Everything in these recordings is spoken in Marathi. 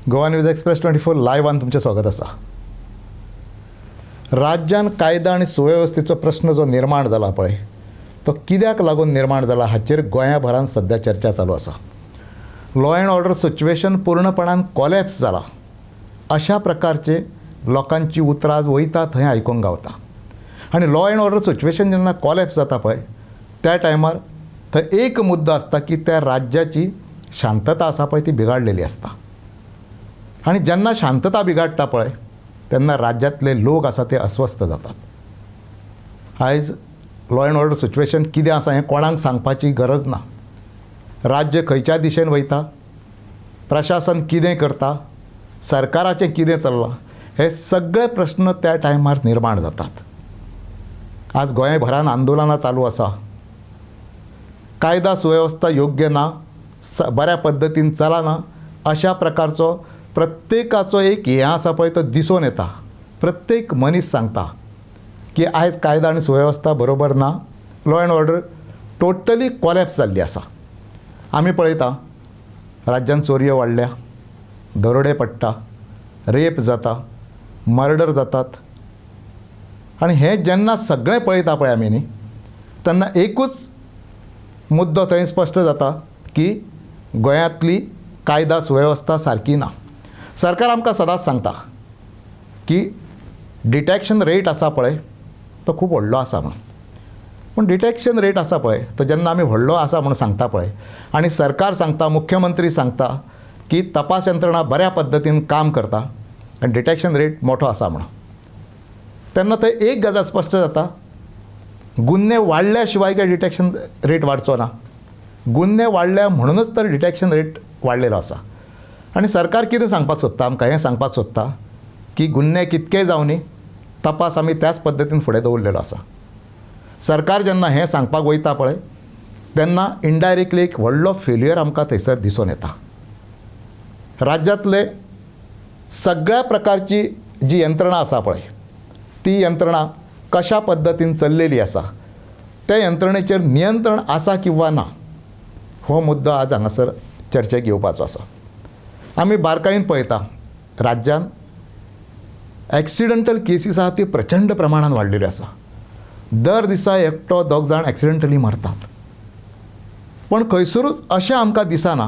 गोवा न्यूज एक्सप्रेस 24 लायव्हान तुमचें स्वागत आसा। राज्यान कायदा आनी सुवेवस्थेचो प्रश्न जो निर्माण जाला पळय तो कित्याक लागून निर्माण जाला हाचेर गोंयाभरान सध्या चर्चा चालू आसा। लॉ अँड ऑर्डर सिच्युएशन पूर्णपणान कॉलॅप्स जाला अशा प्रकारचे लोकांची उतरां आज वयता थंय आयकूंक गावता। आनी लॉ अँड ऑर्डर सिच्युएशन जेन्ना कॉलॅप्स जाता पळय त्या टायमार थंय एक मुद्दो आसता की त्या राज्याची शांतता आसा पळय ती बिगाडलेली आसता। आणि जेन्ना शांतता बिगाडटा पळय तेन्ना राज्यातले लोक आसा ते अस्वस्थ जातात। आयज लॉ अँड ऑर्डर सिच्युएशन कितें आसा हें कोणाक सांगपाची गरज ना। राज्य खंयच्या दिशेन वयता, प्रशासन कितें करता, सरकाराचें कितें चल्लां हे सगळे प्रश्न त्या टायमार निर्माण जातात। आज गोंयभरान आंदोलनां चालू आसा। कायदा सुवेवस्था योग्य ना, बऱ्या पद्दतीन चलना अशा प्रकारचो प्रत्येकाचो एक हें आसा पळय तो दिसून येता। प्रत्येक मनीस सांगता की आयज कायदा आनी सुवेवस्था बरोबर ना, law and order totally collapse जाल्ली आसा। आमी पळयता राज्यान चोरयो वाडल्या, दरोडे पडटा, रेप जाता, मर्डर जातात। आनी हें जेन्ना सगळें पळयता पळय आमी न्ही तेन्ना एकूच मुद्दो थंय स्पश्ट जाता की गोंयांतली कायदा सुवेवस्था सारकी ना। सरकार आमकां सदांच सांगता की डिटेक्शन रेट आसा पळय तो खूब व्हडलो आसा म्हणून, पूण डिटेक्शन रेट आसा पळय तो जेन्ना आमी व्हडलो आसा म्हणून सांगता पळय आनी सरकार सांगता, मुख्यमंत्री सांगता की तपास यंत्रणा बऱ्या पद्दतीन काम करता आनी डिटेक्शन रेट मोठो आसा म्हणून, तेन्ना थंय एक गजाल स्पश्ट जाता, गुन्हे वाडल्या शिवाय काय डिटेक्शन रेट वाडचो ना। गुन्हे वाडल्या म्हणूनच तर डिटेक्शन रेट वाडलेलो आसा। आनी सरकार कितें सांगपाक सोदता, आमकां हें सांगपाक सोदता की गुन्हे कितकेय जावं न्ही, तपास आमी त्याच पद्दतीन फुडें दवरलेलो आसा। सरकार जेन्ना हें सांगपाक वयता पळय तेन्ना इनडायरेक्टली एक व्हडलो फेल्युअर आमकां थंयसर दिसून येता। राज्यांतले सगळ्या प्रकारची जी यंत्रणा आसा पळय ती यंत्रणा कशा पद्दतीन चल्लेली आसा, त्या यंत्रणेचेर नियंत्रण आसा किंवा ना हो मुद्दो आज हांगासर चर्चेक येवपाचो आसा। आमी बारकायेन पळयता राज्यान एक्सिडेंटल केसीस आसा ती प्रचंड प्रमाणान वाडलेल्यो आसा। दर दिसा एकटो दोग जाण एक्सिडेंटली मरतात। पण खंयसरूच अशें आमकां दिसना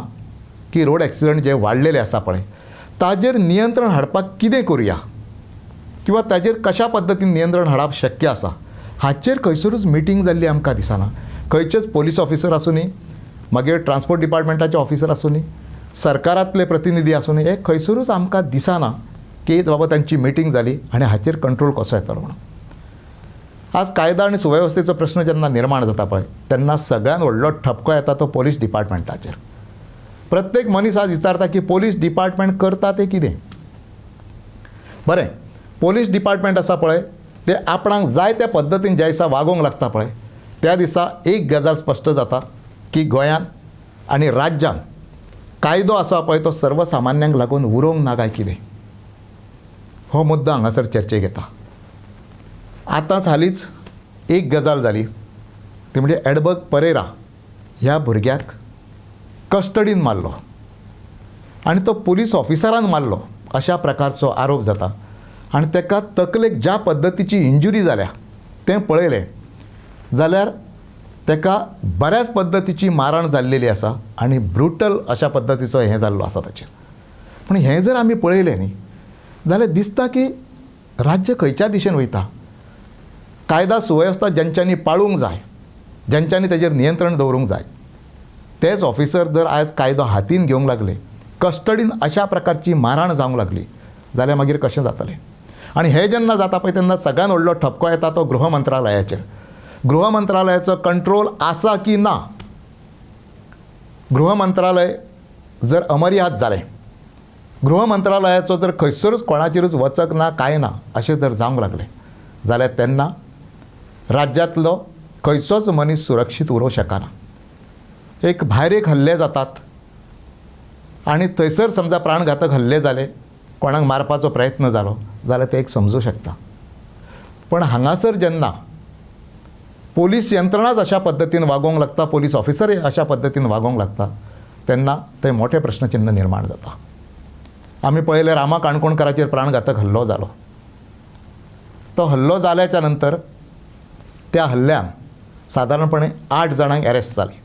की रोड एक्सिडेंट जे वाडलेले आसा पळय ताजेर नियंत्रण हाडपाक कितें करुया किंवा ताजेर कशा पद्दतीन नियंत्रण हाडप शक्य आसा हाचेर खंयसरूच मिटींग जाल्ली आमकां दिसना। खंयचेच पोलीस ऑफिसर आसूं न्ही, मागीर ट्रान्सपोर्ट डिपार्टमेंटाचे ऑफिसर आसूं न्ही, सरकारांतले प्रतिनिधी आसूं न्ही, हे खंयसरूच आमकां दिसना की बाबा तांची मिटींग जाली आनी हाचेर कंट्रोल कसो येतलो म्हणून। आज कायदा आनी सुवेवस्थेचो प्रश्न जेन्ना निर्माण जाता पळय तेन्ना सगळ्यान व्हडलो ठपको येता तो पोलीस डिपार्टमेंटाचेर। प्रत्येक मनीस आज विचारता की पोलीस डिपार्टमेंट करता तें कितें। बरें, पोलीस डिपार्टमेंट आसा पळय ते आपणाक जाय त्या पद्दतीन ज्या दिसा वागोवंक लागता पळय त्या दिसा एक गजाल स्पश्ट जाता की गोंयान आनी राज्यान कायदो आसा पळय तो सर्वसामान्यांक लागून उरोवंक ना काय कितें हो मुद्दो हांगासर चर्चेक येता। आतांच हालींच एक गजाल जाली ती म्हणजे एडबर्ग परेरा ह्या भुरग्याक कस्टडीन मारलो आनी तो पुलीस ऑफिसरान मारलो अशा प्रकारचो आरोप जाता। आनी ताका तकलेक ज्या पद्दतीची इंजुरी जाल्या तें पळयलें जाल्यार ताका बऱ्याच पद्दतीची मारण जाल्लेली आसा आनी ब्रुटल अशा पद्दतीचो हें जाल्लो आसा ताचेर। पूण हें जर आमी पळयलें न्ही जाल्यार दिसता की राज्य खंयच्या दिशेन वयता। कायदा सुवेवस्था ज्यांच्यांनी पाळूंक जाय, ज्यांच्यांनी ताजेर नियंत्रण दवरूंक जाय तेच ऑफिसर जर आयज कायदो हातीन घेवंक लागले, कस्टडीन अशा प्रकारची मारण जावंक लागली जाल्यार मागीर कशें जातलें। आनी हें जेन्ना जाता पळय तेन्ना सगळ्यान व्हडलो ठपको येता तो गृह मंत्रालयाचेर। गृह मंत्रालयाचो कंट्रोल आसा की ना। गृह मंत्रालय जर अमर्याद जालें, गृह मंत्रालयाचो जर खंयसरूच कोणाचेरूच वचक ना काय ना अशें जर जावंक लागलें जाल्यार तेन्ना राज्यांतलो खंयचोच मनीस सुरक्षीत उरूंक शकना। एक भायर एक हल्ले जातात आनी थंयसर समजा प्राणघातक हल्ले जाले, कोणाक मारपाचो प्रयत्न जालो जाल्यार ते एक समजूं शकता। पण हांगासर जेन्ना पोलीस यंत्रणाच अशा पद्दतीन वागोवंक लागता, पोलीस ऑफिसर अशा पद्दतीन वागोवंक लागता तेन्ना ते मोठे प्रश्नचिन्ह निर्माण जाता। आमी पळयलें रामा काणकोणकाराचेर प्राणघातक हल्लो जालो. तो हल्लो जाल्याच्या नंतर त्या हल्ल्यान सादारणपणे 8 जाणांक अरेस्ट जाली.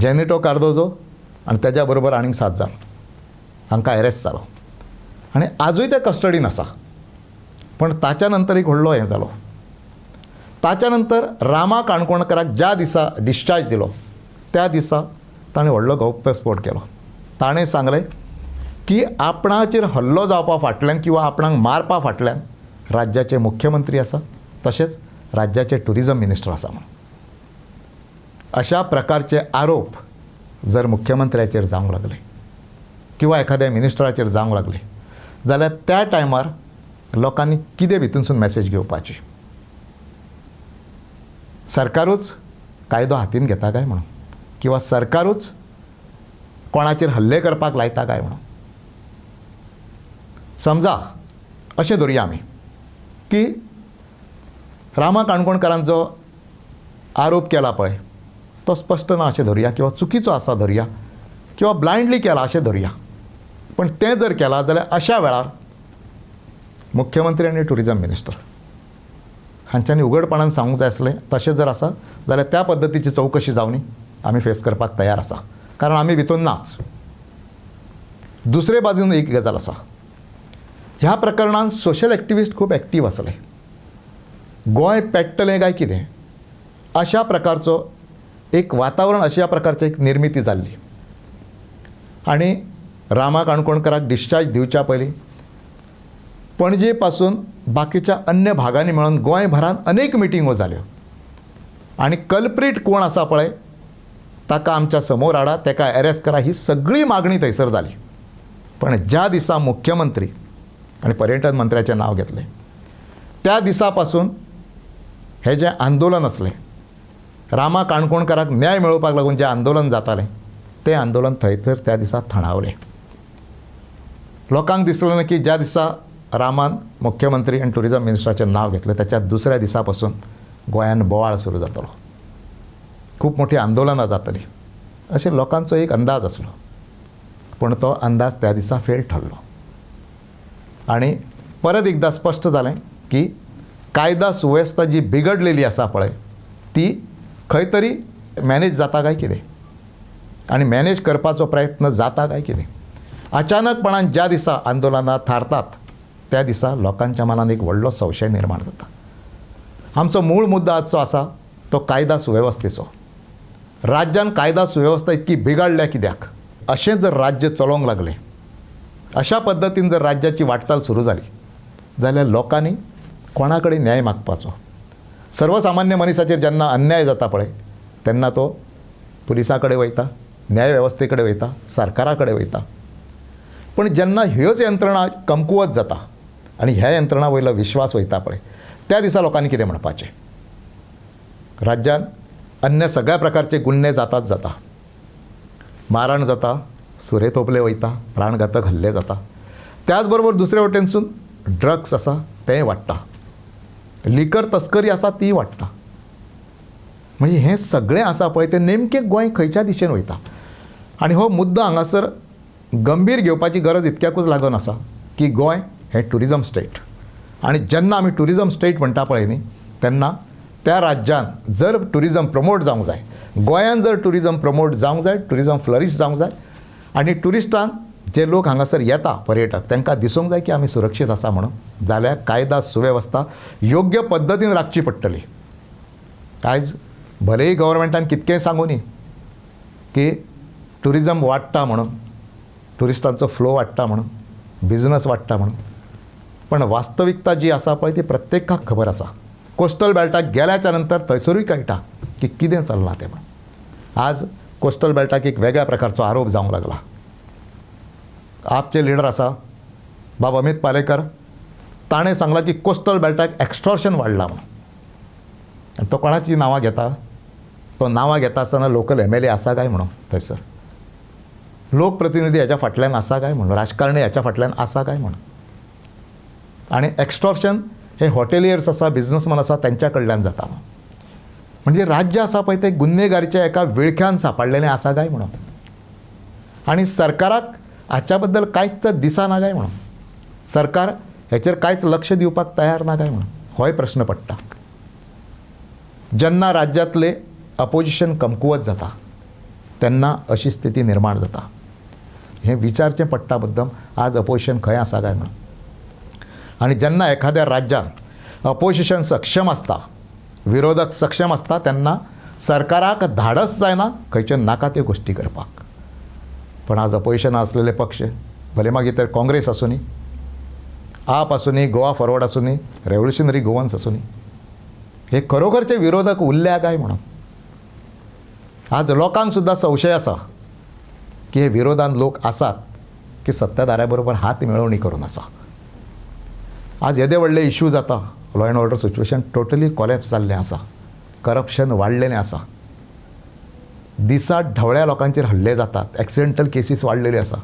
जेनिटो कार्दोजो आनी तेज्या बरोबर आनीक 7 जाण हांकां अरेस्ट जालो आनी आजूय ते कस्टडीन आसा. पण ताच्या नंतर एक व्हडलो हें जालो. ताच्या नंतर रामा काणकोणकाराक ज्या दिसा डिस्चार्ज दिलो त्या दिसा ताणें व्हडलो गौप्यस्फोट केलो. ताणें सांगलें की आपणाचेर हल्लो जावपा फाटल्यान किंवा आपणाक मारपा फाटल्यान राज्याचे मुख्यमंत्री आसा, तशेंच राज्याचे टुरिजम मिनिस्टर आसा म्हणून. अशा प्रकारचे आरोप जर मुख्यमंत्र्याचेर जावंक लागले किंवा एखाद्या मिनिस्टराचेर जावंक लागले जाल्यार त्या टायमार लोकांनी कितें भितूनसून मॅसेज घेवपाची? सरकारूच कायदो हातीन घेता काय म्हणून, किंवा सरकारूच कोणाचेर हल्ले करपाक लायता काय म्हणून. समजा अशें धरुया आमी की रामा काणकोणकारान जो आरोप केला पळय तो स्पश्ट ना अशें धरुया, किंवा चुकीचो आसा धरुया, किंवा ब्लायंडली केला अशें धरुया. पण तें जर केला जाल्यार अशा वेळार मुख्यमंत्री आनी टुरिजम मिनिस्टर हांच्यांनी उघडपणान सांगूंक जाय आसलें. तशें जर आसा जाल्यार त्या पद्दतीची चवकशी जावनी आमी फेस करपाक तयार आसा, कारण आमी भितून नाच. दुसरे बाजून एक गजाल आसा, ह्या प्रकरणांत सोशल एक्टिविस्ट खूब एक्टीव आसले. गोंय पेट्टलें काय कितें अशा प्रकारचो एक वातावरण, अशा प्रकारची एक निर्मिती जाल्ली. आनी रामा काणकोणकाराक डिस्चार्ज दिवच्या पयलीं पणजे पासून बाकीच्या अन्य भागांनी मेळून गोंयभरांत अनेक मिटिंगो जाल्यो आनी कल्प्रीट कोण आसा पळय ताका आमच्या समोर हाडा, ताका अरेस्ट करा, ही सगळी मागणी थंयसर जाली. पण ज्या दिसा मुख्यमंत्री आनी पर्यटन मंत्र्याचें नांव घेतलें त्या दिसा पासून हें जें आंदोलन आसलें, रामा काणकोणकाराक न्याय मेळोवपाक लागून जें आंदोलन जातालें तें आंदोलन थंयसर त्या दिसा थंडावलें. लोकांक दिसलें ना की ज्या दिसा रामान मुख्यमंत्री आनी टुरिजम मिनिस्टराचें नांव घेतलें त्याच्या दुसऱ्या दिसा पासून गोंयांत बोवाळ सुरू जातलो, खूब मोठी आंदोलनां जातलीं अशें लोकांचो एक अंदाज आसलो. पूण तो अंदाज त्या दिसा फेल ठरलो आनी परत एकदां स्पश्ट जालें की कायदा सुवेवस्था जी बिगडलेली आसा पळय ती खंय तरी मॅनेज जाता काय कितें, आनी मॅनेज करपाचो प्रयत्न जाता काय कितें. अचानकपणान ज्या दिसा आंदोलनां थारतात त्या दिसा लोकांच्या मनात एक व्हडलो संशय निर्माण जाता. आमचो मूळ मुद्दो आजचो आसा तो कायदा सुवेवस्थेचो. राज्यान कायदा सुवेवस्था इतकी बिगाडल्या कित्याक? अशें जर राज्य चलोवंक लागलें, अशा पद्दतीन जर राज्याची वाटचाल सुरू जाली जाल्यार लोकांनी कोणा कडेन न्याय मागपाचो? सर्वसामान्य मनशाचेर जेन्ना अन्याय जाता पळय तेन्ना तो पुलिसा कडेन वयता, न्याय वेवस्थे कडेन वयता, सरकारा कडेन वयता. पण जेन्ना ह्योच यंत्रणा कमकुवत जाता आनी ह्या यंत्रणा वयलो विश्वास वयता पळय त्या दिसा लोकांनी कितें म्हणपाचें? राज्यान अन्य सगळ्या प्रकारचे गुन्हे जाताच जाता, मारण जाता, सुरे तोपले वयता, प्राणघातक हल्ले जाता. त्याच बरोबर दुसरे वटेनसून ड्रग्स आसा तेंय वाडटा, लिकर तस्करी आसा ती वाडटा. म्हणजे हें सगळें आसा पळय तें नेमकें गोंय खंयच्या दिशेन वयता. आनी हो मुद्दो हांगासर गंभीर घेवपाची गरज इतक्याकूच लागून आसा की गोंय हें टुरिजम स्टेट. आनी जेन्ना आमी टुरिजम स्टेट म्हणटा पळय न्ही तेन्ना त्या राज्यान जर टुरिजम प्रमोट जावंक जाय, गोंयान जर टुरिजम प्रमोट जावंक जाय, टुरिजम फ्लरीश जावंक जाय आनी टुरिस्टांक जे लोक हांगासर येता पर्यटक तांकां दिसूंक जाय की आमी सुरक्षीत आसा म्हणून, जाल्यार कायदा सुवेवस्था योग्य पद्दतीन राखची पडटली. आयज भलेही गव्हर्मेंटान कितकेंय सांगूं न्ही की टुरिजम वाडटा म्हणून, टुरिस्टांचो फ्लो वाडटा म्हणून, बिझनस वाडटा म्हणून, पण वास्तविकता जी आसा पळय ती प्रत्येकाक खबर आसा. कोस्टल बेल्टाक गेल्याच्या नंतर थंयसरूय कळटा की कितें चलना तें. पण आज कोस्टल बेल्टाक एक वेगळ्या प्रकारचो आरोप जावंक लागला. आपचे लिडर आसा बाब अमित पालेकर, ताणें सांगलां की कोस्टल बेल्टाक एक्स्टॉर्शन वाडलां म्हणून. आनी तो कोणाची नांवां घेता? तो नांवां घेता आसतना लोकल MLA आसा काय म्हणून थंयसर, लोकप्रतिनिधी हेच्या फाटल्यान आसा काय म्हणून, राजकारणी हेच्या फाटल्यान आसा काय म्हणून. आनी एक्स्टॉर्शन हे हॉटेलियर्स आसा, बिझनसमॅन आसा त्यांच्या कडल्यान जाता. म्हणजे राज्य आसा पळय तें गुन्हेगारीच्या एका विळख्यान सांपडलेलें आसा काय म्हणून. आनी सरकाराक हाच्या बद्दल कांयच दिसना काय म्हणून सरकार हेचेर कांयच लक्ष दिवपाक तयार ना काय म्हणून होय प्रश्न पडटा. जेन्ना राज्यांतले अपोजिशन कमकुवत जाता तेन्ना अशी स्थिती निर्माण जाता. हें विचारचें पडटा बद्दम आज अपोजिशन खंय आसा काय म्हणून. आनी जेन्ना एखाद्या राज्यान अपोजिशन सक्षम आसता, विरोधक सक्षम आसता, तेन्ना सरकाराक धाडस जायना खंयच्यो नाका त्यो गोश्टी करपाक. पण आज अपोजिशन आसलेले पक्ष, भले मागीर ते काँग्रेस आसूं नी, आप आसूं नी, गोवा फॉरवर्ड आसूं नी, रेव्होल्युशनरी गोवन्स आसूं नी, हे खरोखरचे विरोधक उरल्या काय म्हणून. आज लोकांक सुद्दां संशय आसा की हे विरोधान लोक आसात की सत्ताधाऱ्या बरोबर हात मेळवणी करून आसा. आज येदे व्हडले इश्यू जाता. Law and order situation totally collapse जाल्लें आसा. करप्शन वाडलेलें आसा. दिसा ढवळ्या लोकांचेर हल्ले जातात. एक्सिडेंटल केसीस वाडलेले आसा.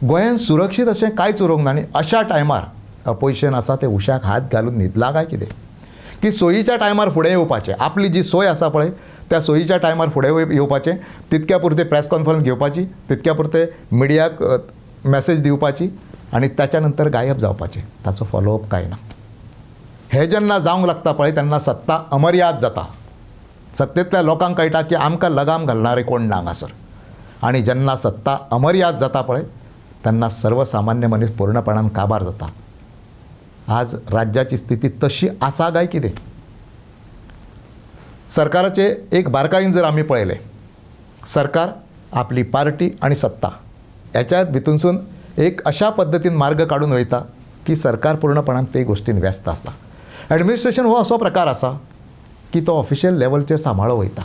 गोंयांत सुरक्षीत अशें कांयच उरूंक ना. आनी अशा टायमार अपोजिशन आसा ते उशाक हात घालून न्हिदला काय कितें की सोयीच्या टायमार फुडें येवपाचें. आपली जी सोय आसा पळय त्या सोयीच्या टायमार फुडें येवपाचें, तितक्या पुरते प्रेस कॉन्फरन्स घेवपाची, तितक्या पुरते मिडियाक मॅसेज दिवपाची आनी त्याच्या नंतर गायब जावपाचें. ताचो फॉलोअप कांय ना. हें जेन्ना जावंक लागता पळय तेन्ना सत्ता अमर्याद जाता. सत्तेंतल्या लोकांक कळटा की आमकां लगाम घालणारे कोण ना हांगासर. आनी जेन्ना सत्ता अमर्याद जाता पळय तेन्ना सर्वसामान्य मनीस पूर्णपणान काबार जाता. आज राज्याची स्थिती तशी आसा काय कितें. सरकाराचे एक बारकायेन जर आमी पळयलें, सरकार, आपली पार्टी आनी सत्ता ह्याच्यात भितूनसून एक अशा पद्दतीन मार्ग काडून वयता की सरकार पूर्णपणान ते गोश्टीन व्यस्त आसता. एडमिनिस्ट्रेशन हो असो प्रकार आसा की तो ऑफिशियल लेवलचेर सांबाळो वयता.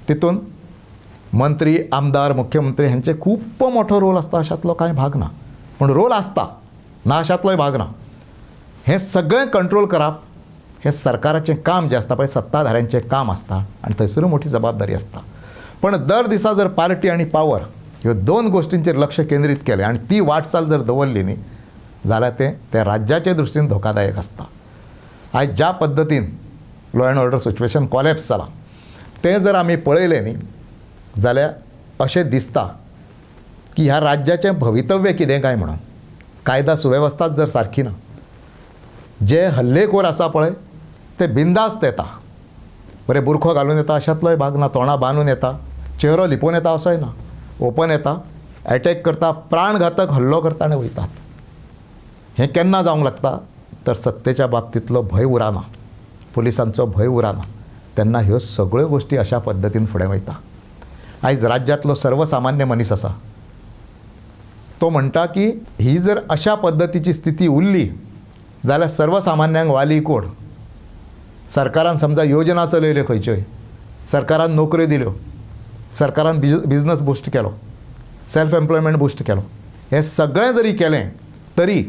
तितून मंत्री, आमदार, मुख्यमंत्री हांचे खूब मोठो रोल आसता अशातलो कांय भाग ना. पूण रोल आसता, ना अशातलोय भाग ना. हें सगळें कंट्रोल करप हें सरकाराचें काम जें आसता पळय, सत्ताधाऱ्यांचें काम आसता आनी थंयसरूय मोठी जबाबदारी आसता. पण दर दिसा जर पार्टी आनी पावर ह्यो दोन गोश्टींचेर लक्ष केंद्रीत केलें आनी ती वाटचाल जर दवरली न्ही जाल्यार ते राज्याचे दृश्टीन धोकादायक आसता. आयज ज्या पद्दतीन law and order situation collapse जालां तें जर आमी पळयलें न्ही जाल्यार अशें दिसता की ह्या राज्याचें भवितव्य कितें काय म्हणून. कायदा सुवेवस्थाच जर सारकी ना, जे हल्लेखोर आसा पळय ते बिंदास्त येता, बरें बुरखो घालून येता अशातलोय भाग ना, तोंडां बांदून येता, चेहरो लिपोवन येता असोय ना, ओपन येता, एटॅक करता, प्राणघातक हल्लो करता आनी वयतात. हें केन्ना जावंक लागता तर सत्तेच्या बाबतींतलो भंय उरना, पुलिसांचो भंय उरना, तेन्ना ह्यो सगळ्यो गोश्टी अशा पद्दतीन फुडें वयता. आयज राज्यांतलो सर्वसामान्य मनीस आसा तो म्हणटा की ही जर अशा पद्दतीची स्थिती उरली जाल्यार सर्वसामान्यांक वाली कोण. सरकारान समजा योजना चलयल्यो खंयच्योय, सरकारान नोकऱ्यो दिल्यो, सरकारान बिझनस बूस्ट केलो, सेल्फ एम्प्लॉयमेंट बूस्ट केलो, हें सगळें जरी केलें तरी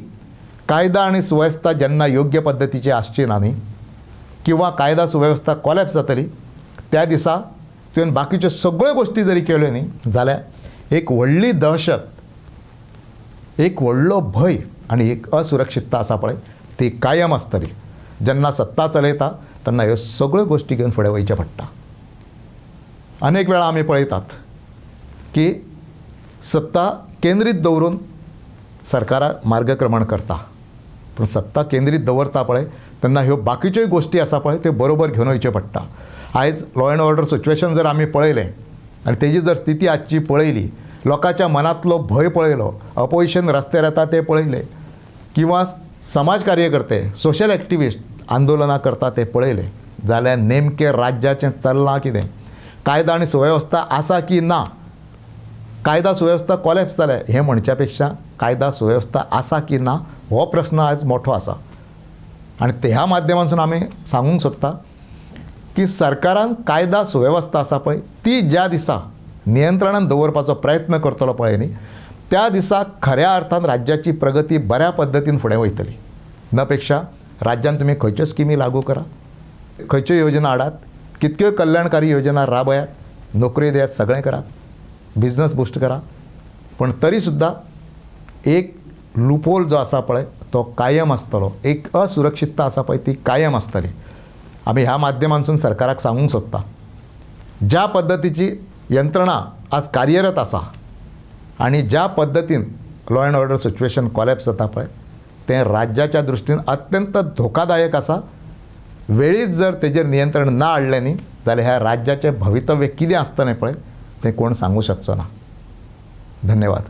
कायदा आनी सुवेवस्था जेन्ना योग्य पद्दतीची आसची ना न्ही किंवा कायदा सुवेवस्था कॉलेप्स जातली त्या दिसा तुवें बाकीच्यो सगळ्यो गोश्टी जरी केल्यो न्ही जाल्यार एक व्हडली दहशत, एक व्हडलो भंय आनी एक असुरक्षितता आसा पळय ती कायम आसतली. जेन्ना सत्ता चलयता तेन्ना ह्यो सगळ्यो गोश्टी घेवन फुडें वयचें पडटा. अनेक वेळा आमी पळयतात की सत्ता केंद्रीत दवरून सरकाराक मार्गक्रमण करता, पूण सत्ता केंद्रीत दवरता पळय तेन्ना ह्यो बाकीच्योय गोश्टी आसा पळय त्यो बरोबर घेवन वयच्यो पडटा. आयज लॉ अँड ऑर्डर सिच्युएशन जर आमी पळयलें आनी तेजी जर स्थिती आजची पळयली, लोकांच्या मनांतलो भंय पळयलो, अपोजिशन रस्त्यार येता ते पळयले किंवा समाज कार्यकर्ते, सोशल एक्टिविस्ट आंदोलनां करता ते पळयले जाल्यार नेमकें राज्याचें चल्लां कितें, कायदा आनी सुवेवस्था आसा की ना. कायदा सुवेवस्था कॉलेप्स जाल्या हें म्हणच्या पेक्षा कायदा सुवेवस्था आसा की ना हो प्रश्न आयज मोठो आसा. आनी त्या माध्यमांतसून आमी सांगूंक सोदता की सरकारान कायदा सुवेवस्था आसा पळय ती ज्या दिसा नियंत्रणान दवरपाचो प्रयत्न करतलो पळय न्ही त्या दिसा खऱ्या अर्थान राज्याची प्रगती बऱ्या पद्दतीन फुडें वयतली. न पेक्षा राज्यान तुमी खंयच्यो स्किमी लागू करा, खंयच्यो योजना हाडात, कितक्यो कल्याणकारी योजना राबयात, नोकरी दियात, सगळें करात, बिझनस बूस्ट करा, पण तरी सुद्दां एक लूपहोल जो आसा पळय तो कायम आसतलो, एक असुरक्षितता आसा पळय ती कायम आसतली. आमी ह्या माध्यमांतसून सरकाराक सांगूंक सोदता ज्या पद्दतीची यंत्रणा आज कार्यरत आसा आनी ज्या पद्दतीन law and order situation collapse जाता पळय तें राज्याच्या दृश्टीन अत्यंत धोकादायक आसा. वेळीच जर तेजेर नियंत्रण ना हाडलें न्ही जाल्यार ह्या राज्याचें भवितव्य कितें आसतलें पळय तें कोण सांगूं शकचो ना. धन्यवाद.